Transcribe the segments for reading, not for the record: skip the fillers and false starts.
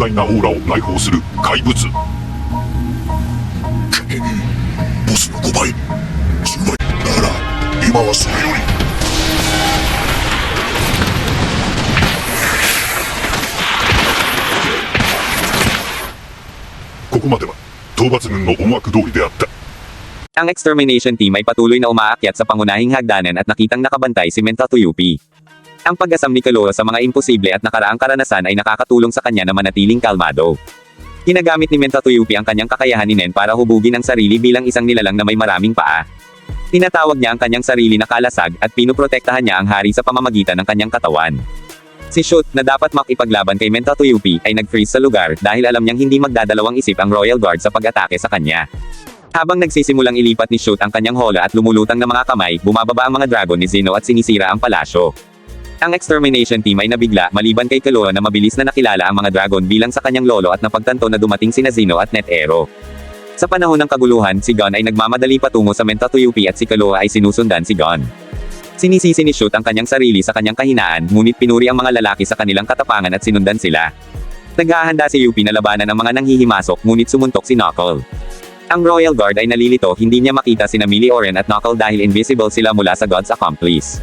大なオーラを内包する怪物。ボスの5倍、10倍。だから今はそれよりここまでは討伐軍の思惑通りであった。Ang extermination team ay patuloy na umaakyat sa pangunahing hagdanan at nakitang nakabantay si Mentatuyupi. Ang pag-asam ni Kaloa sa mga imposible at nakaraang karanasan ay nakakatulong sa kanya na manatiling kalmado. Ginagamit ni Mentatuyupi ang kanyang kakayahan ni Nen para hubugin ang sarili bilang isang nilalang na may maraming paa. Tinatawag niya ang kanyang sarili na kalasag at pinoprotektahan niya ang hari sa pamamagitan ng kanyang katawan. Si Shoot, na dapat makipaglaban kay Mentatuyupi, ay nag-freeze sa lugar dahil alam niyang hindi magdadalawang isip ang Royal Guard sa pag-atake sa kanya. Habang nagsisimulang ilipat ni Shoot ang kanyang hola at lumulutang na mga kamay, bumababa ang mga dragon ni Zeno at sinisira ang palasyo. Ang extermination team ay nabigla maliban kay Kaloa na mabilis na nakilala ang mga dragon bilang sa kanyang lolo at napagtanto na dumating sina Zeno at NetEro. Sa panahon ng kaguluhan, si Gon ay nagmamadali patungo sa Mentatuyupi at si Kaloa ay sinusundan si Gon. Sinisisi ni Shoot ang kanyang sarili sa kanyang kahinaan, ngunit pinuri ang mga lalaki sa kanilang katapangan at sinundan sila. Naghahanda si Yupi na labanan ang mga nanghihimasok ngunit sumuntok si Knuckle. Ang Royal Guard ay nalilito, hindi niya makita sina Meteoran at Knuckle dahil invisible sila mula sa God's Accomplice.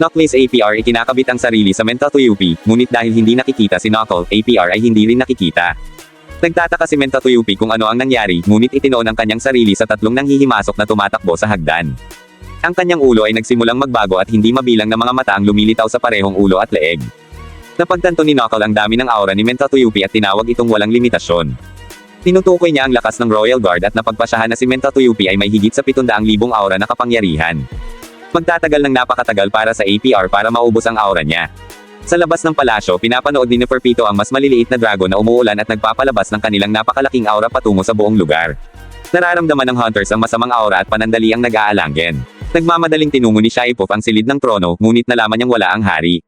Knuckles APR ay kinakabit ang sarili sa Mentatuyupi, ngunit dahil hindi nakikita si Knuckle, APR ay hindi rin nakikita. Nagtataka si Mentatuyupi kung ano ang nangyari, ngunit itinoon ang kanyang sarili sa tatlong nanghihimasok na tumatakbo sa hagdan. Ang kanyang ulo ay nagsimulang magbago at hindi mabilang na mga mata ang lumilitaw sa parehong ulo at leeg. Napagtanto ni Knuckle ang dami ng aura ni Mentatuyupi at tinawag itong walang limitasyon. Tinutukoy niya ang lakas ng Royal Guard at napagpasyahan na si Mentatuyupi ay may higit sa 700,000 aura na kapangyarihan. Magtatagal ng napakatagal para sa APR para maubos ang aura niya. Sa labas ng palasyo, pinapanood ni Neferpito ang mas maliliit na dragon na umuulan at nagpapalabas ng kanilang napakalaking aura patungo sa buong lugar. Nararamdaman ng hunters ang masamang aura at panandali ang nag-aalanggen. Nagmamadaling tinungo ni Shaipov ang silid ng trono, ngunit nalaman niyang wala ang hari.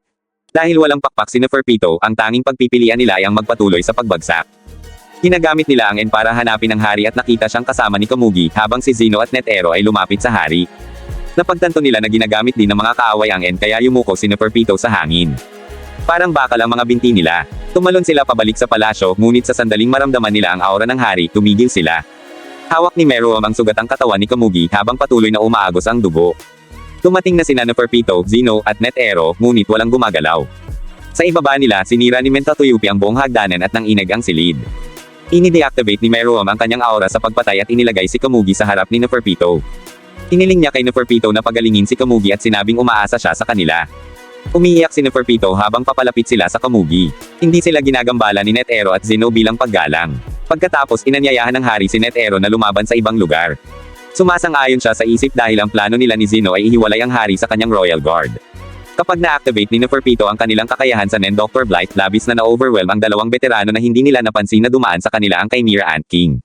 Dahil walang pakpak si Neferpito, ang tanging pagpipilian nila ay ang magpatuloy sa pagbagsak. Ginagamit nila ang N para hanapin ang hari at nakita siyang kasama ni Kamugi, habang si Zeno at NetEro ay lumapit sa hari. Napagtanto nila na ginagamit din ng mga kaaway ang N kaya yumuko si Neferpito sa hangin. Parang bakal ang mga binti nila. Tumalon sila pabalik sa palasyo, ngunit sa sandaling maramdaman nila ang aura ng hari, tumigil sila. Hawak ni Meruem ang sugatang katawan ni Kamugi habang patuloy na umaagos ang dugo. Tumating na sina Neferpito, Zeno, at NetEro, ngunit walang gumagalaw. Sa ibaba nila, sinira ni Mentatuyupi ang buong hagdanan at nanginag ang silid. Ini-deactivate ni Meruem ang kanyang aura sa pagpatay at inilagay si Kamugi sa harap ni Neferpito. Iniling niya kay Neferpito na pagalingin si Kamugi at sinabing umaasa siya sa kanila. Umiiyak si Neferpito habang papalapit sila sa Kamugi. Hindi sila ginagambala ni NetEro at Zeno bilang paggalang. Pagkatapos inanyayahan ng hari si NetEro na lumaban sa ibang lugar. Sumasang-ayon siya sa isip dahil ang plano nila ni Zeno ay ihiwalay ang hari sa kanyang Royal Guard. Kapag na-activate ni Neferpito ang kanilang kakayahan sa Nen, Dr. Blight, labis na na-overwhelm ang dalawang veterano na hindi nila napansin na dumaan sa kanila ang Chimera Ant King.